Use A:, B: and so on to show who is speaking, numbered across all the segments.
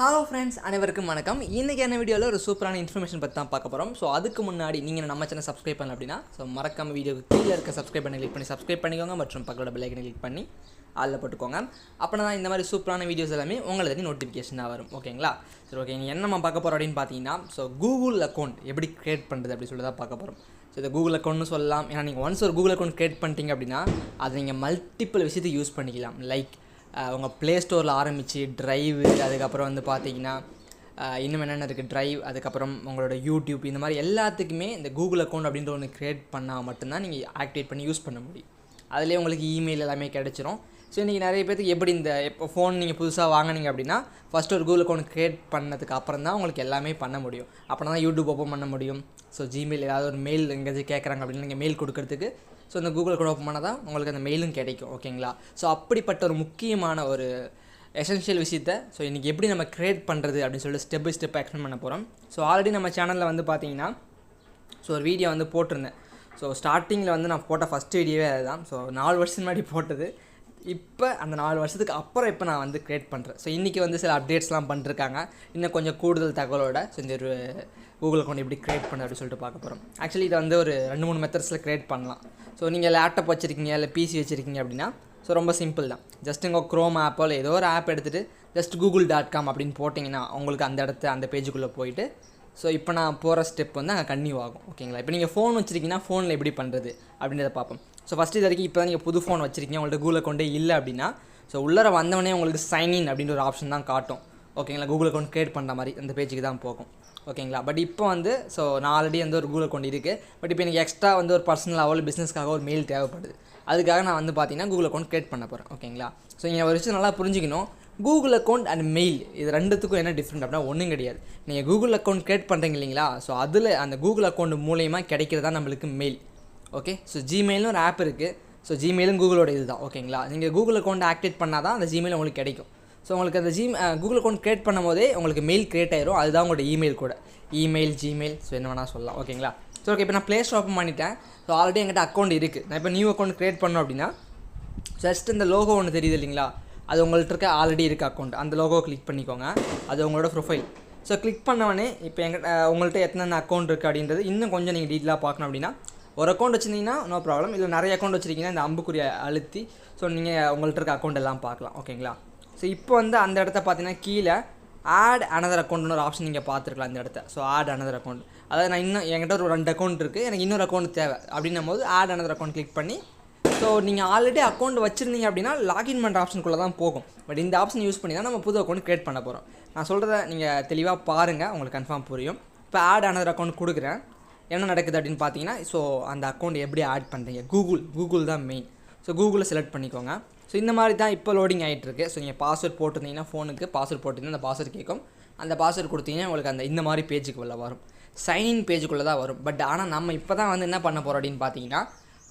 A: Hello friends, அனைவருக்கும் வணக்கம். இன்றைக்கான வீடியோவில் ஒரு சூப்பரான இன்ஃபர்மேஷன் பற்றி தான் பார்க்க போகிறோம். ஸோ அதுக்கு முன்னாடி நீங்கள் நம்ம சேனல் சப்ஸ்கிரைப் பண்ணல அப்படின்னா மறக்காம வீடியோக்கு கீழே இருக்க சப்ஸ்கிரைப் பண்ணி கிளிக் பண்ணி சப்ஸ்கிரைப் பண்ணிக்கோங்க மற்றும் பக்கத்தோட பெல் ஐக்கனை கிளிக் பண்ணி அதில் போட்டுக்கோங்க. அப்படின்னா தான் இந்த மாதிரி சூப்பரான வீடியோஸ் எல்லாமே உங்களுக்கு நோட்டிஃபிகேஷனாக வரும். ஓகேங்களா? சரி, ஓகே. நீங்கள் என்ன நம்ம பார்க்க போகிறோம் அப்படின்னு பார்த்தீங்கன்னா, கூகுள் அக்கௌண்ட் எப்படி க்ரியேட் பண்ணுறது அப்படி சொல்லி தான் பார்க்க போகிறோம். ஸோ இந்த கூகுள் அக்கௌண்ட்னு சொல்லலாம். ஏன்னா நீங்கள் ஒன்ஸ் ஒரு கூகுள் அக்கௌண்ட் க்ரியேட் பண்ணிட்டீங்க அப்படின்னா அதை நீங்கள் மல்டிபிள் விஷயத்தை யூஸ் பண்ணிக்கலாம். லைக் உங்கள் ப்ளே ஸ்டோரில் ஆரம்பித்து ட்ரைவு, அதுக்கப்புறம் பார்த்தீங்கன்னா இன்னும் என்னென்ன இருக்குது, ட்ரைவ், அதுக்கப்புறம் உங்களோட யூடியூப், இந்த மாதிரி எல்லாத்துக்குமே இந்த கூகுள் அக்கௌண்ட் அப்படின்ற ஒன்று க்ரியேட் பண்ணால் மட்டும்தான் நீங்கள் ஆக்டிவேட் பண்ணி யூஸ் பண்ண முடியும். அதிலே உங்களுக்கு இமெயில் எல்லாமே கிடச்சிரும். ஸோ இன்றைக்கி நிறைய பேருக்கு எப்படி இந்த இப்போ ஃபோன் நீங்கள் புதுசாக வாங்கினீங்க அப்படின்னா ஃபஸ்ட்டு ஒரு கூகுள் அக்கௌண்ட் க்ரியேட் பண்ணதுக்கு அப்புறம் தான் உங்களுக்கு எல்லாமே பண்ண முடியும். அப்படின்னா தான் யூடியூப் ஓப்பன் பண்ண முடியும். ஸோ ஜிமெயில் ஏதாவது ஒரு மெயில் எங்கேயாச்சும் கேட்குறாங்க அப்படின்னா நீங்கள் மெயில் கொடுக்கறதுக்கு ஸோ இந்த கூகுள் அக்கௌண்ட் ஓப்பன் பண்ணால் தான் உங்களுக்கு அந்த மெயிலும் கிடைக்கும். ஓகேங்களா? ஸோ அப்படிப்பட்ட ஒரு முக்கியமான ஒரு எசென்ஷியல் விஷயத்தை ஸோ இன்றைக்கி எப்படி நம்ம க்ரியேட் பண்ணுறது அப்படின்னு சொல்லிட்டு ஸ்டெப் பை ஸ்டெப் எக்ஸ்பிளைன் பண்ண போகிறோம். ஸோ ஆல்ரெடி நம்ம சேனலில் பார்த்தீங்கன்னா ஸோ ஒரு வீடியோ போட்டிருந்தேன். ஸோ ஸ்டார்டிங்கில் நான் போட்ட ஃபஸ்ட் வீடியோவே அதுதான். ஸோ 4 வருஷம் முன்னாடி போட்டது. இப்போ அந்த 4 வருஷத்துக்கு அப்புறம் இப்போ நான் க்ரியேட் பண்ணுறேன். ஸோ இன்றைக்கி சில அப்டேட்ஸ்லாம் பண்ணிருக்காங்க. இன்னும் கொஞ்சம் கூடுதல் தகவலோட ஸோ இந்த ஒரு கூகுள் அக்கௌண்ட் எப்படி க்ரியேட் பண்ண அப்படின்னு சொல்லிட்டு பார்க்க போகிறோம். ஆக்சுவலி இதை ஒரு 2-3 மெத்தட்ஸில் க்ரியேட் பண்ணலாம். ஸோ நீங்கள் லேப்டாப் வச்சுருக்கீங்க இல்லை பிசி வச்சுருக்கீங்க அப்படின்னா ஸோ ரொம்ப சிம்பிள் தான். ஜஸ்ட் உங்கள் க்ரோம் ஆப்போ இல்லை ஏதோ ஒரு ஆப் எடுத்துகிட்டு ஜஸ்ட் google.com அப்படின்னு போட்டிங்கன்னா உங்களுக்கு அந்த பேஜுக்குள்ளே போயிட்டு ஸோ இப்போ நான் போகிற ஸ்டெப் அங்கே கன்டினியூ ஆகும். ஓகேங்களா? இப்போ நீங்கள் ஃபோன் வச்சுருக்கீங்கன்னா ஃபோனில் எப்படி பண்ணுறது அப்படின்றத பார்ப்போம். ஸோ ஃபஸ்ட்டு இது வரைக்கும் இப்போ தான் நீங்கள் புது ஃபோன் வச்சுருக்கீங்க, உங்கள்கிட்ட கூகுள் அக்கௌண்ட்டே இல்லை அப்படின்னா ஸோ உள்ளர வந்தவொடனே உங்களுக்கு சைன்இன் அப்படின்ற ஒரு ஆப்ஷன் தான் காட்டும். ஓகேங்களா? கூகுள் அக்கௌண்ட் க்ரியேட் பண்ணுற மாதிரி அந்த பேஜுக்கு தான் போகும். ஓகேங்களா? பட் இப்போ ஸோ நான் ஆல்ரெடி ஒரு கூகுள் அக்கௌண்ட் இருக்குது. பட் இப்போ எனக்கு எக்ஸ்ட்ரா ஒரு பர்சனலாகவோ இல்லை பிஸ்னஸ்க்காக ஒரு மெயில் தேவைப்படுது. அதுக்காக நான் பார்த்தீங்கன்னா கூகுள் அக்கௌண்ட் க்ரியேட் பண்ண போகிறேன். ஓகேங்களா? ஸோ நீங்கள் ஒரு விஷயம் நல்லா புரிஞ்சுக்கணும். கூகுள் அக்கௌண்ட் அண்ட் மெயில் இது ரெண்டுத்துக்கும் என்ன டிஃப்ரெண்ட் அப்படின்னா ஒன்றும் கிடையாது. நீங்கள் கூகுள் அக்கௌண்ட் க்ரியேட் பண்ணுறீங்க இல்லைங்களா? ஸோ அதில் அந்த கூகுள் அக்கௌண்ட் மூலயமா கிடைக்கிறதா நம்மளுக்கு மெயில். ஓகே? ஸோ ஜிமெயில்னு ஒரு ஆப் இருக்குது. ஸோ ஜிமெயிலும் கூகுளோட இது தான். ஓகேங்களா? நீங்கள் கூகுள் அக்கௌண்ட் ஆக்டிவேட் பண்ணால் தான் அந்த ஜிமெயில் உங்களுக்கு கிடைக்கும். ஸோ உங்களுக்கு அந்த கூகுள் அக்கௌண்ட் க்ரியேட் பண்ணும் போதே உங்களுக்கு மெயில் க்ரியேட் ஆயிரும். அதுதான் உங்களோட இமெயில் கூட. இமெயில், ஜிமெயில், ஸோ என்ன வேணால் சொல்லலாம். ஓகேங்களா? ஸோ ஓகே, இப்போ நான் ப்ளே ஸ்டோர் ஓப்பன் பண்ணிட்டேன். ஸோ ஆல்ரெடி என்கிட்ட அக்கௌண்ட் இருக்குது. நான் இப்போ நியூ அக்கௌண்ட் க்ரியேட் பண்ணோம் அப்படின்னா ஜஸ்ட் இந்த லோகோ ஒன்று தெரியுது இல்லைங்களா? அது உங்கள்கிட்ட இருக்க ஆல்ரெடி இருக்க அக்கௌண்ட். அந்த லோகோ கிளிக் பண்ணிக்கோங்க. அது உங்களோட ப்ரொஃபைல். ஸோ கிளிக் பண்ணவொடனே இப்போ உங்கள்கிட்ட எத்தனை அக்கௌண்ட் இருக்குது அப்படின்றது இன்னும் கொஞ்சம் நீங்கள் டீட்டெயிலாக பார்க்கணும் அப்படின்னா ஒரு அக்கௌண்ட் வச்சுருந்தீங்கன்னா நோ ப்ராப்ளம். இல்லை நிறைய அக்கௌண்ட் வச்சுருக்கீங்கன்னா இந்த அம்புக்குரிய அழுத்தி ஸோ நீங்கள் உங்கள்கிட்ட இருக்க அக்கௌண்ட் எல்லாம் பார்க்கலாம். ஓகேங்களா? ஸோ இப்போ அந்த இடத்த பார்த்தீங்கன்னா கீழே ஆட் அனதர் அக்கௌண்ட்னு ஒரு ஆப்ஷன் நீங்கள் பார்த்துருக்கலாம். இந்த இடத்த ஸோ ஆட் அனதர் அக்கௌண்ட், அதாவது நான் இன்னும் என்கிட்ட ஒரு 2 அக்கௌண்ட் இருக்குது, எனக்கு இன்னொரு அக்கௌண்ட் தேவை அப்படின்னும் போது ஆட் அனதர் அக்கௌண்ட் கிளிக் பண்ணி ஸோ நீங்கள் ஆல்ரெடி அக்கௌண்ட் வச்சுருந்தீங்க அப்படின்னா லாகின் பண்ணுற ஆப்ஷனுக்குள்ளே தான் போகும். பட் இந்த ஆப்ஷன் யூஸ் பண்ணி தான் நம்ம புது அக்கௌண்ட் க்ரியேட் பண்ண போகிறோம். நான் சொல்கிறத நீங்கள் தெளிவாக பாருங்கள், உங்களுக்கு கன்ஃபார்ம் புரியும். இப்போ ஆட் அனதர் அக்கௌண்ட் கொடுக்குறேன். என்ன நடக்குது அப்படின்னு பார்த்தீங்கன்னா ஸோ அந்த அக்கௌண்ட் எப்படி ஆட் பண்ணுறீங்க, கூகுள் தான் மெயின். ஸோ கூகுளில் செலக்ட் பண்ணிக்கோங்க. ஸோ இந்த மாதிரி தான் இப்போ லோடிங் ஆகிட்டுருக்கு. ஸோ நீங்கள் பாஸ்வேர்ட் போட்டிருந்தீங்கன்னா ஃபோனுக்கு பாஸ்வேர்ட் போட்டிங்கன்னா அந்த பாஸ்வேர்ட் கேட்கும். அந்த பாஸ்வேர்ட் கொடுத்தீங்கன்னா உங்களுக்கு இந்த மாதிரி பேஜுக்குள்ளே வரும். சைன்இன் பேஜுக்குள்ளே தான் வரும். பட் ஆனால் நம்ம இப்போ தான் என்ன பண்ண போகிறோம் அப்படின்னு பார்த்தீங்கன்னா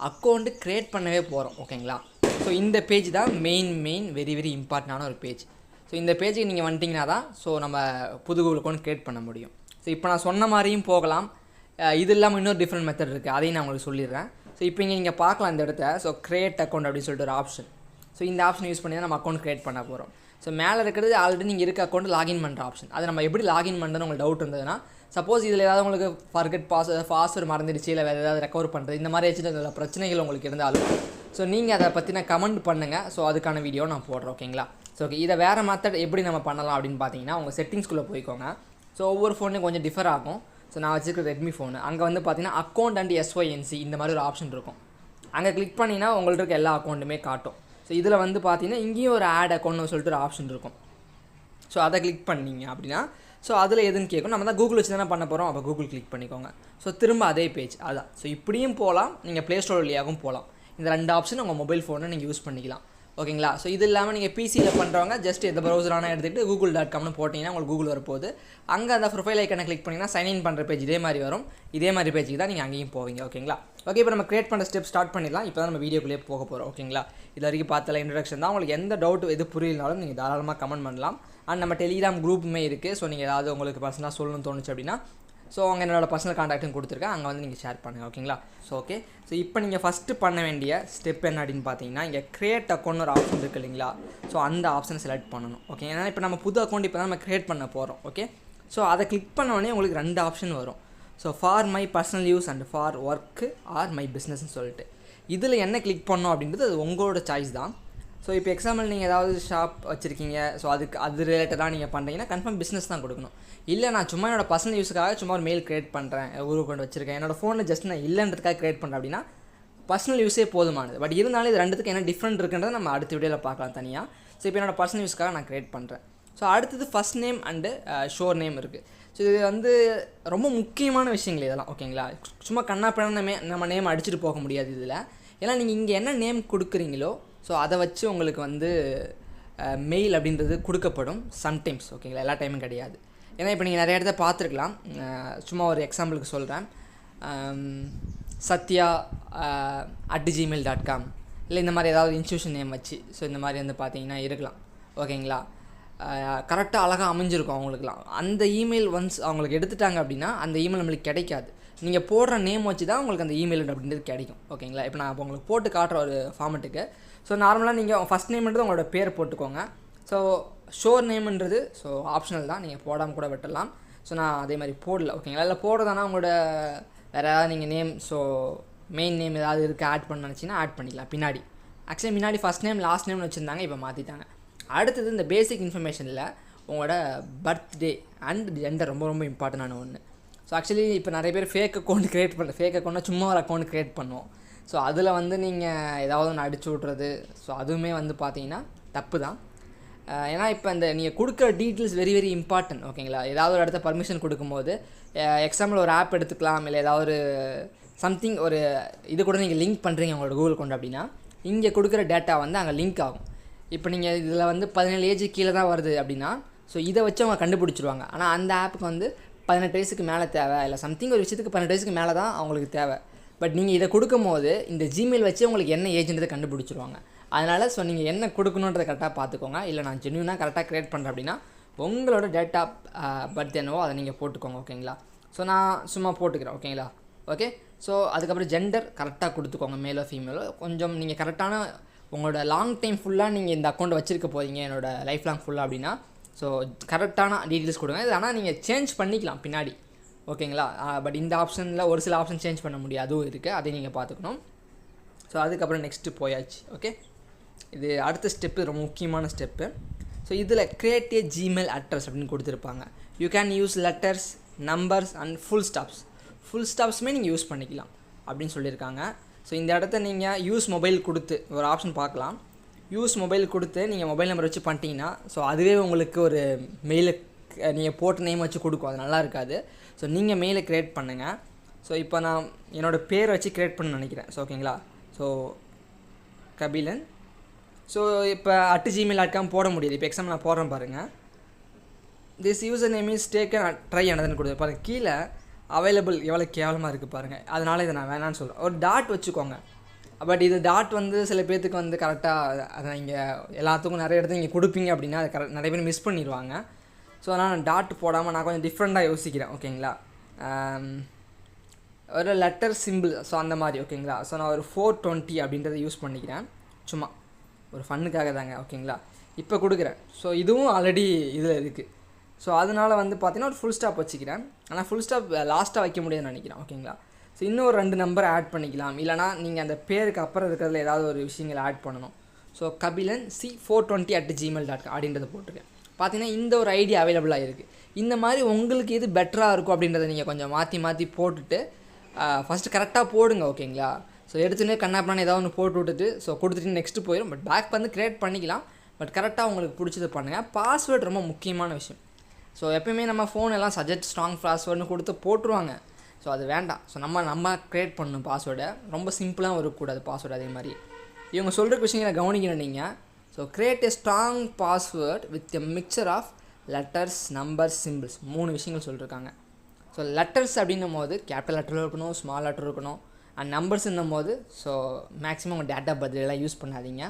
A: அக்கௌண்ட்டு க்ரியேட் பண்ணவே போகிறோம். ஓகேங்களா? ஸோ இந்த பேஜ் தான் மெயின் வெரி வெரி இம்பார்ட்டண்டான ஒரு பேஜ். ஸோ இந்த பேஜுக்கு நீங்கள் வந்துட்டிங்கன்னா தான் ஸோ நம்ம புது கூகுள் அக்கௌண்ட் க்ரியேட் பண்ண முடியும். ஸோ இப்போ நான் சொன்ன மாதிரியும் போகலாம். இது இல்லாமல் இன்னொரு டிஃப்ரெண்ட் மெத்தட் இருக்குது, அதையும் நான் உங்களுக்கு சொல்லிடுறேன். ஸோ இப்போ இங்கே நீங்கள் பார்க்கலாம் இந்த இடத்த ஸோ க்ரியேட் அக்கௌண்ட் அப்படின்னு சொல்லிட்டு ஒரு ஆப்ஷன். ஸோ இந்த ஆப்ஷன் யூஸ் பண்ணி தான் நம்ம அக்கௌண்ட் க்ரியேட் பண்ண போகிறோம். ஸோ மேலே இருக்கிறது ஆல்ரெடி நீங்கள் இருக்க அக்கௌண்ட் லாகின் பண்ணுற ஆப்ஷன். அது நம்ம எப்படி லாகின் பண்ணுறதுன்னு உங்களுக்கு டவுட் இருந்ததுன்னா சப்போஸ் இதில் ஏதாவது உங்களுக்கு ஃபர்கெட் பாஸ்வேர்டு மறந்துடுச்சு இல்லை வேறு ஏதாவது ரெக்கவர் பண்ணுறது இந்த மாதிரி சின்ன பிரச்சனைகள் உங்களுக்கு இருந்தாலும் ஸோ நீங்கள் அதை பற்றின கமெண்ட் பண்ணுங்கள். ஸோ அதுக்கான வீடியோ நான் போடுறேன். ஓகேங்களா? ஸோ ஓகே, இதை வேறு மெத்தட் எப்படி நம்ம பண்ணலாம் அப்படின்னு பார்த்தீங்கன்னா உங்கள் செட்டிங்ஸ்குள்ளே போய்க்கோங்க. ஸோ ஒவ்வொரு ஃபோன்லையும் கொஞ்சம் டிஃபர் ஆகும். ஸோ நான் வச்சுருக்க ரெட்மி ஃபோனு அங்கே பார்த்தீங்கன்னா அக்கௌண்ட் அண்ட் SYNC இந்த மாதிரி ஒரு ஆப்ஷன் இருக்கும். அங்கே கிளிக் பண்ணிங்கன்னா உங்கள்ட்ட இருக்க எல்லா அக்கௌண்ட்டுமே காட்டும். ஸோ இதில் பார்த்தீங்கன்னா இங்கேயும் ஒரு ஆட் அக்கௌண்ட்னு சொல்லிட்டு ஒரு ஆப்ஷன் இருக்கும். ஸோ அதை கிளிக் பண்ணிங்க அப்படின்னா ஸோ அதில் எதுன்னு கேட்கும். நம்ம தான் கூகுள் வச்சு தானே பண்ண போகிறோம். அப்போ கூகுள் கிளிக் பண்ணிக்கோங்க. ஸோ திரும்ப அதே பேஜ் அதான். ஸோ இப்படியும் போகலாம், நீங்கள் ப்ளே ஸ்டோர் வழியாகவும் போகலாம். இந்த 2 ஆப்ஷன் உங்கள் மொபைல் ஃபோனை நீங்கள் யூஸ் பண்ணிக்கலாம். ஓகேங்களா? ஸோ இது இல்லாமல் நீங்கள் பிசியில் பண்ணுறவங்க ஜஸ்ட் எந்த ப்ரௌசரான எடுத்துகிட்டு google.comனு போட்டிங்கன்னா உங்களுக்கு கூகுள் வரப்போகுது. அங்கே அந்த ப்ரொஃபைல் ஐக்கனை கிளிக் பண்ணிங்கன்னா சைன்இன் பண்ணுற பேஜ் இதே மாதிரி வரும். இதே மாதிரி பேஜுக்கு தான் நீங்கள் அங்கேயும் போவீங்க. ஓகேங்களா? ஓகே, இப்போ நம்ம க்ரியேட் பண்ணுற ஸ்டெப் ஸ்டார்ட் பண்ணிடலாம். இப்போ தான் நம்ம வீடியோக்குள்ளேயே போக போகிறோம். ஓகேங்களா? இது வரைக்கும் பார்த்தல இன்ட்ரடக்ஷன் தான். உங்களுக்கு எந்த டவுட் எது புரியலனாலும் நீங்கள் தாராளமாக கமெண்ட் பண்ணலாம். அண்ட் நம்ம டெலிகிராம் குரூப்புமே இருக்குது. ஸோ நீங்கள் ஏதாவது உங்களுக்கு பர்சனலாக சொல்லணும்னு தோணுச்சு அப்படின்னா ஸோ அவங்க என்னோடய பர்சனல் காண்டாக்ட்டும் கொடுத்துருக்கேன், அங்கே வந்து நீங்கள் ஷேர் பண்ணுங்கள். ஓகேங்களா? So okay. ஸோ இப்போ நீங்கள் ஃபஸ்ட்டு பண்ண வேண்டிய ஸ்டெப் என்ன அப்படின்னு பார்த்தீங்கன்னா, இங்கே க்ரியேட் அக்கௌண்ட் ஒரு ஆப்ஷன் இருக்குது இல்லைங்களா? ஸோ அந்த ஆப்ஷனை செலக்ட் பண்ணணும். ஓகே, ஏன்னா இப்போ நம்ம புது அக்கௌண்ட் இப்போ தான் நம்ம க்ரியேட் பண்ண போகிறோம். ஓகே, ஸோ அதை கிளிக் பண்ண உடனே உங்களுக்கு 2 ஆப்ஷன் வரும். So for my personal use and for work or my பிஸ்னஸ்ன்னு சொல்லிட்டு இதில் என்ன கிளிக் பண்ணோம் அப்படின்றது அது உங்களோட சாய்ஸ் தான். ஸோ இப்போ எக்ஸாம்பிள் நீங்கள் ஏதாவது ஷாப் வச்சுருக்கீங்க, ஸோ அது ரிலேட்டடாக நீங்கள் பண்ணுறீங்கன்னா கன்ஃபார்ம் பிஸ்னஸ் தான் கொடுக்கணும். இல்லை நான் சும்மா என்னோடய பர்சனல் யூஸுக்காக சும்மா ஒரு மெயில் க்ரியேட் பண்ணுறேன், ஊருக்கு கொண்டு வச்சுருக்கேன், என்னோடய ஃபோனில் ஜஸ்ட் நான் இல்லைன்றதுக்காக க்ரியேட் பண்ணுறேன் அப்படின்னா பர்சனல் யூஸே போதுமானது. பட் இருந்தாலும் இது ரெண்டுத்துக்கு என்ன டிஃப்ரெண்ட் இருக்குன்றதை நம்ம அடுத்த வீடியோவில் பார்க்கலாம் தனியாக. ஸோ இப்போ என்னோடய பர்சனல் யூஸ்க்காக நான் க்ரியேட் பண்ணுறேன். ஸோ அடுத்தது first name and sure name இருக்குது. ஸோ இது வந்து ரொம்ப முக்கியமான விஷயங்கள் இதெல்லாம். ஓகேங்களா? சும்மா கண்ணாப்பிடாம நம்ம நேம் அடிச்சுட்டு போக முடியாது இதில். ஏன்னா நீங்கள் இங்கே என்ன நேம் கொடுக்குறீங்களோ ஸோ அதை வச்சு உங்களுக்கு வந்து மெயில் அப்படின்றது கொடுக்கப்படும் சம்டைம்ஸ். ஓகேங்களா? எல்லா டைமும் கிடையாது. ஏன்னா இப்போ நீங்கள் நிறைய இடத்த பார்த்துருக்கலாம். சும்மா ஒரு எக்ஸாம்பிளுக்கு சொல்கிறேன். satya@gmail.com இல்லை இந்த மாதிரி ஏதாவது இன்ஸ்டியூஷன் நேம் வச்சு ஸோ இந்த மாதிரி வந்து பார்த்தீங்கன்னா இருக்கலாம். ஓகேங்களா? கரெக்டாக அழகாக அமைஞ்சிருக்கும் அவங்களுக்குலாம். அந்த இமெயில் ஒன்ஸ் அவங்களுக்கு எடுத்துட்டாங்க அப்படின்னா அந்த இமெயில் நம்மளுக்கு கிடைக்காது. நீங்கள் போடுற நேம் வச்சு தான் உங்களுக்கு அந்த இமெயில் அப்படின்றது கிடைக்கும். ஓகேங்களா? இப்போ நான் இப்போ உங்களுக்கு போட்டு காட்டுற ஒரு ஃபார்மெட்டுக்கு ஸோ நார்மலாக நீங்கள் ஃபஸ்ட் நேம்ன்றது உங்களோட பேர் போட்டுக்கோங்க. ஸோ ஷோர் நேம்ன்றது ஸோ ஆப்ஷனல் தான், நீங்கள் போடாமல் கூட விட்டுடலாம். ஸோ நான் அதே மாதிரி போடல. ஓகேங்களா? இல்லை போடுறதானா உங்களோட வேறு ஏதாவது நீங்கள் நேம் ஸோ மெயின் நேம் ஏதாவது இருக்குது ஆட் பண்ண நினச்சிங்கன்னா ஆட் பண்ணிக்கலாம் பின்னாடி. ஆக்சுவலி முன்னாடி ஃபஸ்ட் நேம் லாஸ்ட் நேம்னு வச்சுருந்தாங்க, இப்போ மாற்றிட்டாங்க. அடுத்தது இந்த பேசிக் இன்ஃபர்மேஷனில் உங்களோட பர்த்டே அண்ட் ஜெண்டர் ரொம்ப ரொம்ப இம்பார்ட்டண்டான ஒன்று. ஸோ ஆக்சுவலி இப்போ நிறைய பேர் ஃபேக் அக்கௌண்ட் க்ரியேட் பண்ணுற ஃபேக் அக்கௌண்ட்னா சும்மா ஒரு அக்கௌண்ட் க்ரியேட் பண்ணுவோம். ஸோ அதில் வந்து நீங்கள் ஏதாவது ஒன்று அடிச்சு விட்றது ஸோ அதுவுமே வந்து பார்த்தீங்கன்னா தப்பு தான். ஏன்னா இப்போ இந்த நீங்கள் கொடுக்குற டீட்டெயில்ஸ் வெரி வெரி இம்பார்ட்டன்ட். ஓகேங்களா? ஏதாவது ஒரு இடத்த பர்மிஷன் கொடுக்கும்போது எக்ஸாம்பிள் ஒரு ஆப் எடுத்துக்கலாம், இல்லை ஏதாவது ஒரு சம்திங் ஒரு இது கூட நீங்கள் லிங்க் பண்ணுறீங்க உங்களோட கூகுள் கொண்டு அப்படின்னா இங்கே கொடுக்குற டேட்டா வந்து அங்கே லிங்க் ஆகும். இப்போ நீங்கள் இதில் வந்து 17 ஏஜ் கீழே தான் வருது அப்படின்னா ஸோ இதை வச்சு அவங்க கண்டுபிடிச்சிருவாங்க. ஆனால் அந்த ஆப்புக்கு வந்து 18 வயசுக்கு மேலே தேவை, இல்லை சம்திங் ஒரு விஷயத்துக்கு 18 வயசுக்கு மேலே தான் அவங்களுக்கு தேவை. பட் நீங்கள் இதை கொடுக்கும் போது இந்த ஜிமெயில் வச்சு உங்களுக்கு என்ன ஏஜென்ட்றதை கண்டுபிடிச்சிருவாங்க. அதனால் ஸோ நீங்கள் என்ன கொடுக்கணுன்றதை கரெக்டாக பார்த்துக்கோங்க. இல்லை நான் ஜென்யூனாக கரெக்டாக க்ரியேட் பண்ணுறேன் அப்படின்னா உங்களோட டேட் ஆஃப் பர்த் என்னவோ அதை நீங்கள் போட்டுக்கோங்க. ஓகேங்களா? ஸோ நான் சும்மா போட்டுக்கிறேன். ஓகேங்களா? ஓகே. ஸோ அதுக்கப்புறம் ஜெண்டர் கரெக்டாக கொடுத்துக்கோங்க, மேலோ ஃபீமேலோ. கொஞ்சம் நீங்கள் கரெக்டான உங்களோட லாங் டைம் ஃபுல்லாக நீங்கள் இந்த அக்கௌண்ட் வச்சுருக்க போகிறீங்க என்னோடய லைஃப் லாங் ஃபுல்லாக அப்படின்னா ஸோ கரெக்டான டீட்டெயில்ஸ் கொடுங்க. இது ஆனால் நீங்கள் சேஞ்ச் பண்ணிக்கலாம் பின்னாடி. ஓகேங்களா? பட் இந்த ஆப்ஷனில் ஒரு சில ஆப்ஷன் சேஞ்ச் பண்ண முடியாது, அதுவும் இருக்குது, அதை நீங்கள் பார்த்துக்கணும். ஸோ அதுக்கப்புறம் நெக்ஸ்ட்டு போயாச்சு. ஓகே, இது அடுத்த ஸ்டெப்பு ரொம்ப முக்கியமான ஸ்டெப்பு. ஸோ இதில் கிரியேட் ஏ ஜிமெயில் அட்ரஸ் அப்படின்னு கொடுத்துருப்பாங்க. You can use letters, numbers and full ஸ்டாப்ஸுமே நீங்கள் யூஸ் பண்ணிக்கலாம் அப்படின்னு சொல்லியிருக்காங்க. ஸோ இந்த இடத்த நீங்கள் யூஸ் மொபைல் கொடுத்து ஒரு ஆப்ஷன் பார்க்கலாம். யூஸ் மொபைல் கொடுத்து நீங்கள் மொபைல் நம்பர் வச்சு பண்ணிட்டீங்கன்னா ஸோ அதுவே உங்களுக்கு ஒரு மெயிலை நீங்கள் போட்ட நேம் வச்சு கொடுக்கும், அது நல்லா இருக்காது. ஸோ நீங்கள் மெயிலை க்ரியேட் பண்ணுங்கள். ஸோ இப்போ நான் என்னோடய பேர் வச்சு க்ரியேட் பண்ண நினைக்கிறேன். ஸோ ஓகேங்களா? ஸோ கபிலன். ஸோ இப்போ @gmail.com போட முடியாது. இப்போ எக்ஸாம்பிள் நான் போடுறேன் பாருங்கள். This user name is taken try அனதர்னு கொடுத்து பாருங்கள். கீழே அவைலபிள் எவ்வளோ கேவலமாக இருக்குது பாருங்கள். அதனால் இதை நான் வேணான்னு சொல்கிறேன். ஒரு டாட் வச்சுக்கோங்க. பட் இது டாட் வந்து சில பேர்த்துக்கு வந்து கரெக்டாக அதை இங்கே எல்லாத்துக்கும் நிறைய இடத்துல நீங்கள் கொடுப்பீங்க அப்படின்னா அது நிறைய பேர் மிஸ் பண்ணிடுவாங்க. ஸோ அதனால் நான் டாட் போடாமல் நான் கொஞ்சம் டிஃப்ரெண்ட்டாக யோசிக்கிறேன். ஓகேங்களா? ஒரு லெட்டர் சிம்பிள் ஸோ அந்த மாதிரி. ஓகேங்களா? ஸோ நான் ஒரு 420 அப்படின்றத யூஸ் பண்ணிக்கிறேன், சும்மா ஒரு ஃபன்னுக்காக தாங்க. ஓகேங்களா? இப்போ கொடுக்குறேன். ஸோ இதுவும் ஆல்ரெடி இதில் இருக்குது. ஸோ அதனால் வந்து பார்த்தீங்கன்னா ஒரு ஃபுல் ஸ்டாப் வச்சுக்கிறேன். ஆனால் ஃபுல் ஸ்டாப் லாஸ்ட்டாக வைக்க முடியாதுன்னு நினைக்கிறேன். ஓகேங்களா? ஸோ இன்னும் ஒரு 2 நம்பர் ஆட் பண்ணிக்கலாம். இல்லைனா நீங்கள் அந்த பேருக்கு அப்புறம் இருக்கிறதுல ஏதாவது ஒரு விஷயங்களை ஆட் பண்ணணும். ஸோ கபிலன் C420@gmail.com அப்படின்றத போட்டிருக்கேன். பார்த்தீங்கன்னா இந்த ஒரு ஐடி அவைலபிளாக இருக்குது. இந்த மாதிரி உங்களுக்கு எது பெட்டராக இருக்கும் அப்படின்றத நீங்கள் கொஞ்சம் மாற்றி போட்டுட்டு ஃபஸ்ட்டு கரெக்டாக போடுங்க. ஓகேங்களா? ஸோ எடுத்துனே கண்ணாப்பினான்னு ஏதாவது ஒன்று போட்டு விட்டுட்டு ஸோ கொடுத்துட்டு நெக்ஸ்ட்டு போயிடும். பட் பேக் வந்து க்ரியேட் பண்ணிக்கலாம். பட் கரெக்டாக உங்களுக்கு பிடிச்சது பண்ணுங்கள். பாஸ்வேர்டு ரொம்ப முக்கியமான விஷயம். ஸோ எப்பயுமே நம்ம ஃபோன் எல்லாம் சஜெக்ட் ஸ்ட்ராங் பாஸ்வேர்டுன்னு கொடுத்து போட்டுருவாங்க. ஸோ அது வேண்டாம். ஸோ நம்ம க்ரியேட் பண்ணணும் பாஸ்வேர்டை. ரொம்ப சிம்பிளாகவும் இருக்கக்கூடாது பாஸ்வேர்டு. அதே மாதிரி இவங்க சொல்கிற விஷயங்களை கவனிக்கணும் நீங்கள். So create a strong password with a mixture of letters, numbers, symbols. 3 விஷயங்கள் சொல்லியிருக்காங்க. ஸோ லெட்டர்ஸ் அப்படின்னும் போது கேபிட்டல் லெட்டர் இருக்கணும், ஸ்மால் லெட்டர் இருக்கணும். அண்ட் நம்பர்ஸ்ன்னும் போது ஸோ மேக்ஸிமம் உங்கள் டேட்டா பர்த் எல்லாம் யூஸ் பண்ணாதீங்க,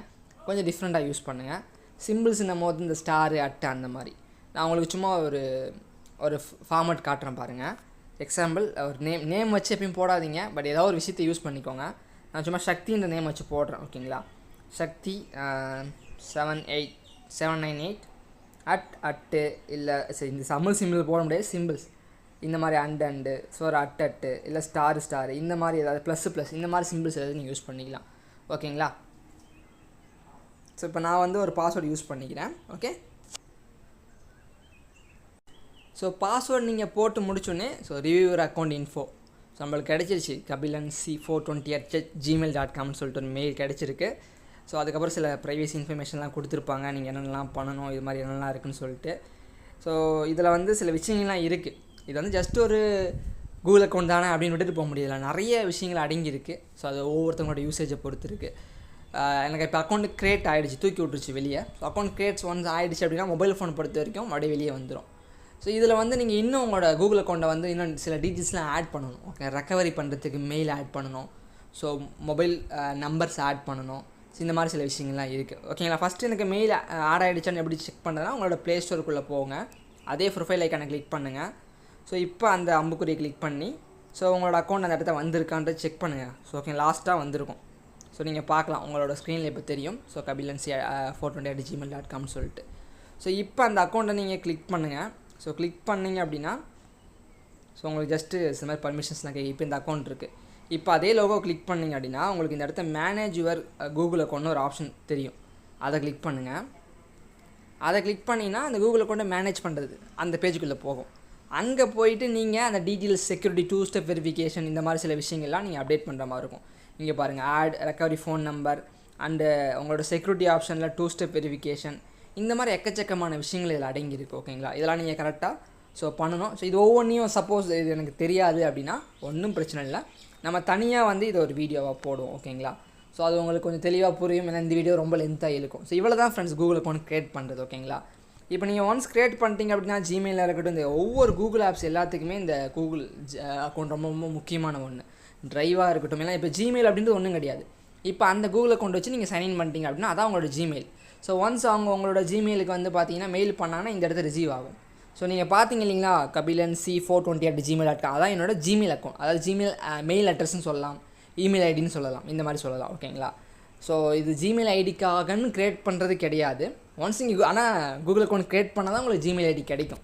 A: கொஞ்சம் டிஃப்ரெண்ட்டாக யூஸ் பண்ணுங்கள். சிம்பிள்ஸ்ன்னும் போது இந்த ஸ்டாரு, அட்டை அந்த மாதிரி. நான் உங்களுக்கு சும்மா ஒரு ஃபார்மேட் காட்டுறேன் பாருங்கள். எக்ஸாம்பிள் ஒரு நேம் வச்சு எப்பயும் போடாதீங்க, பட் ஏதாவது ஒரு விஷயத்தை யூஸ் பண்ணிக்கோங்க. நான் சும்மா சக்தின்ற நேம் வச்சு போடுறேன், ஓகேங்களா. சக்தி 798 அட்டு இல்லை சரி, இந்த சிம்பிள் போட முடியாது, சிம்பிள்ஸ் இந்த மாதிரி அண்டு ஸோ ஒரு அட்டு இல்லை ஸ்டார் இந்த மாதிரி ஏதாவது ப்ளஸ் இந்த மாதிரி சிம்பிள்ஸ் ஏதாவது நீங்கள் யூஸ் பண்ணிக்கலாம், ஓகேங்களா. ஸோ இப்போ நான் வந்து ஒரு பாஸ்வேர்டு யூஸ் பண்ணிக்கிறேன், ஓகே. ஸோ பாஸ்வேர்டு நீங்கள் போட்டு முடிச்சோடனே so reviewer account info so நம்மளுக்கு கிடச்சிருச்சு, kabilanc420@gmail.comனு சொல்லிட்டு ஒரு மெயில் கிடச்சிருக்கு. ஸோ அதுக்கப்புறம் சில ப்ரைவேசி இன்ஃபர்மேஷன்லாம் கொடுத்துருப்பாங்க, நீங்கள் என்னென்னலாம் பண்ணணும், இது மாதிரி என்னென்னலாம் இருக்குதுன்னு சொல்லிட்டு. ஸோ இதில் வந்து சில விஷயங்கள்லாம் இருக்குது. இது வந்து ஜஸ்ட் ஒரு கூகுள் அக்கௌண்ட் தானே அப்படின்னு விட்டுட்டு போக முடியல, நிறைய விஷயங்கள் அடங்கியிருக்கு. ஸோ அது ஒவ்வொருத்தவங்களோட யூசேஜை பொறுத்து இருக்குது. எனக்கு இப்போ அக்கௌண்ட் க்ரியேட் ஆகிடுச்சு, தூக்கி விட்டுருச்சு வெளியே. ஸோ அக்கௌண்ட் க்ரியேட்ஸ் ஒன்ஸ் ஆகிடுச்சு அப்படின்னா மொபைல் ஃபோன் பொறுத்த வரைக்கும் மறுபடியும் வெளியே வந்துடும். ஸோ இதில் வந்து நீங்கள் இன்னும் உங்களோட கூகுள் அக்கௌண்ட்டை வந்து இன்னும் சில டீட்டெயில்ஸ்லாம் ஆட் பண்ணணும், ஓகே. ரெக்கவரி பண்ணுறதுக்கு மெயில் ஆட் பண்ணணும், ஸோ மொபைல் நம்பர்ஸ் ஆட் பண்ணணும். ஸோ இந்த மாதிரி சில விஷயங்கள்லாம் இருக்குது, ஓகேங்களா. ஃபஸ்ட்டு எனக்கு மெயில் ஆட் ஆகிடுச்சான்னு எப்படி செக் பண்ணுறதுனா உங்களோட ப்ளே ஸ்டோருக்குள்ளே போங்க, அதே ப்ரொஃபைல் ஐக்கானை கிளிக் பண்ணுங்கள். ஸோ இப்போ அந்த அம்புக்குறியை கிளிக் பண்ணி ஸோ உங்களோட அக்கௌண்ட் அந்த இடத்த வந்திருக்கான்ட்டு செக் பண்ணுங்கள். ஸோ ஓகே, லாஸ்ட்டாக வந்திருக்கும். ஸோ நீங்கள் பார்க்கலாம் உங்களோட ஸ்க்ரீனில் இப்போ தெரியும். ஸோ kabilanc420@gmail.comனு சொல்லிட்டு. ஸோ இப்போ அந்த அக்கௌண்ட்டை நீங்கள் கிளிக் பண்ணுங்கள். ஸோ கிளிக் பண்ணிங்க அப்படின்னா ஸோ உங்களுக்கு ஜஸ்ட்டு இந்த மாதிரி பர்மிஷன்ஸ்லாம் கேட்கு. இப்போ இந்த அக்கௌண்ட் இருக்குது. இப்போ அதே லோகோ கிளிக் பண்ணிங்க அப்படின்னா உங்களுக்கு இந்த இடத்த மேனேஜ் யுவர் கூகுள் அக்கௌண்ட்னு ஒரு ஆப்ஷன் தெரியும், அதை கிளிக் பண்ணுங்கள். அதை கிளிக் பண்ணிங்கன்னா அந்த கூகுள் அக்கௌண்ட்டை மேனேஜ் பண்ணுறது அந்த பேஜுக்குள்ளே போகும். அங்கே போயிட்டு நீங்கள் அந்த டீட்டெயில்ஸ், செக்யூரிட்டி, 2 ஸ்டெப் வெரிஃபிகேஷன் இந்த மாதிரி சில விஷயங்கள்லாம் நீங்கள் அப்டேட் பண்ணுற மாதிரி இருக்கும். இங்கே பாருங்கள், add recovery phone number and உங்களோட செக்யூரிட்டி ஆப்ஷனில் 2 ஸ்டெப் வெரிஃபிகேஷன் இந்த மாதிரி எக்கச்சக்கமான விஷயங்கள் இதில் அடங்கியிருக்கு, ஓகேங்களா. இதெல்லாம் நீங்கள் கரெக்டாக ஸோ பண்ணணும். ஸோ இது ஒவ்வொன்றையும் சப்போஸ் இது எனக்கு தெரியாது அப்படின்னா ஒன்றும் பிரச்சனை இல்லை, நம்ம தனியாக வந்து இதை ஒரு வீடியோவாக போடுவோம், ஓகேங்களா. ஸோ அது உங்களுக்கு கொஞ்சம் தெளிவாக புரியும், ஏன்னா இந்த வீடியோ ரொம்ப லென்த்தாக இருக்கும். ஸோ இவ்வளோ தான் ஃப்ரெண்ட்ஸ் கூகுள் அக்கௌண்ட் க்ரியேட் பண்ணுறது, ஓகேங்களா. இப்போ நீங்கள் ஒன்ஸ் க்ரியேட் பண்ணிட்டீங்க அப்படின்னா ஜிமெயிலில் இருக்கட்டும், இந்த ஒவ்வொரு கூகுள் ஆப்ஸ் எல்லாத்துக்குமே இந்த கூகுள் அக்கௌண்ட் ரொம்ப ரொம்ப முக்கியமான ஒன்று. ட்ரைவாக இருக்கட்டும், ஏன்னா இப்போ ஜிமெயில் அப்படின்றது ஒன்றும் கிடையாது. இப்போ அந்த கூகுள் அக்கௌண்ட் வச்சு நீங்கள் சைன்இன் பண்ணிட்டீங்க அப்படின்னா அதான் உங்களோட ஜிமெயில். ஸோ ஒன்ஸ் அவங்க உங்களோட ஜிமெயிலுக்கு வந்து பார்த்தீங்கன்னா மெயில் பண்ணாங்கன்னா இந்த இடத்துல ரிசீவ் ஆகும். ஸோ நீங்கள் பார்த்தீங்க இல்லைங்களா, kabilanc420@gmail.com அதான் என்னோட ஜிமெயில் அக்கௌண்ட், அதாவது ஜிமெயில் மெயில் அட்ரஸ்ன்னு சொல்லலாம், இமெயில் ஐடின்னு சொல்லலாம், இந்த மாதிரி சொல்லலாம், ஓகேங்களா. ஸோ இது ஜிமெயில் ஐடிக்காகன்னு க்ரியேட் பண்ணுறது கிடையாது. ஒன்ஸ் நீங்கள் ஆனால் கூகுள் அக்கௌண்ட் க்ரியேட் பண்ணால் தான் உங்களுக்கு ஜிமெயில் ஐடி கிடைக்கும்.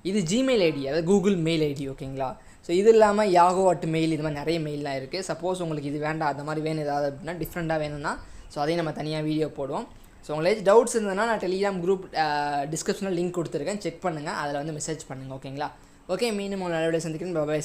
A: இது ஜிமெயில் ஐடி, அதாவது கூகுள் மெயில் ஐடி, ஓகேங்களா. ஸோ இது இல்லாமல் yahoo@mail இது மாதிரி நிறைய மெயிலெலாம் இருக்குது. சப்போஸ் உங்களுக்கு இது வேண்டாம், அந்த மாதிரி வேணும் ஏதாவது அப்படின்னா டிஃப்ரெண்ட்டாக வேணும்னா ஸோ அதையும் நம்ம தனியாக வீடியோ போடுவோம். ஸோ உங்களுக்கு டவுட்ஸ் இருந்ததுன்னா நான் டெலிகிராம் குரூப் டிஸ்கிரிப்ஷனில் லிங்க் கொடுத்துருக்கேன், செக் பண்ணுங்கள், அதில் வந்து மெசேஜ் பண்ணுங்கள், ஓகேங்களா. ஓகே, மீண்டும் உங்களை நல்லபடியாக சந்திக்கிறேன். பாய்.